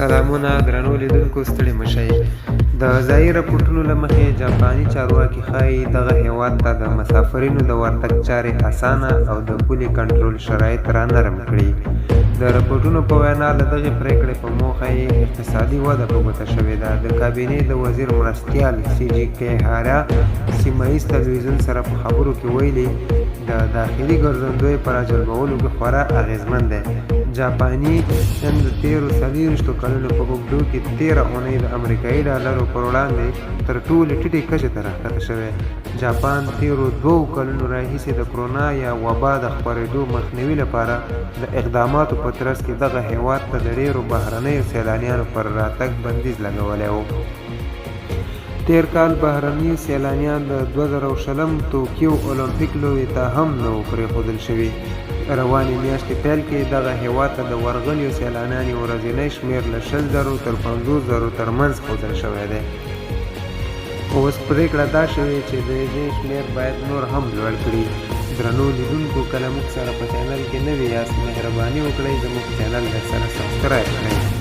سلامونه درنو لیدونکو، ستړي مشئ. د ځایي راپورټونو له مخې جاپاني چارواکي ښایي دغه هیواد ته د مسافرینو د ورتګ چارې اسانه او د پولي کنټرول شرایط را نرم کړي. د راپورټونو په وینا له دغې پرېکړې په موخه یې اقتصادي وده په ګوته شوې ده. د کابینې د وزیر مرستیال سی جي کیهارا سیمه ییز تلویزیون سره په خبرو کې ویلي د داخلي ګرځندوی په راجلبولو کې خورا اغېزمن دی. جاپاني ین د تېرو 40 کلونو په اوږدو کې 13 اونۍ د امریکایي ډالرو پر وړاندې تر ټولې ټیټې کچې ته راښکته شوی. جاپان تېرو 2 کلونو راهیسې د کرونا یا وبا د خپرېدو مخنیوي لپاره د اقداماتو په ترڅ کې دغه هیواد ته د ډېرو بهرنیو سیلانیانو پر راتګ بندیز لګولی و. تېر کال بهرني سیلانیان د 2020 توکیو اولمپیک لوبې ته هم نه و پرېښودل شوي. روانې میاشتې پیل کې دغه هیواد ته د ورغلیو سیلانیانو ورځنی شمېر له 20,000 تر 50,000 ترمنځ ښودل شوی دی. اوس پرېکړه دا شوې چې د دې شمېر باید نور هم لوړ کړي. درنو لیدونکو، کله موږ سره په چینل کې نوي یاست، مهرباني وکړئ زموږ چینل له سره سبسکرایب کړئ.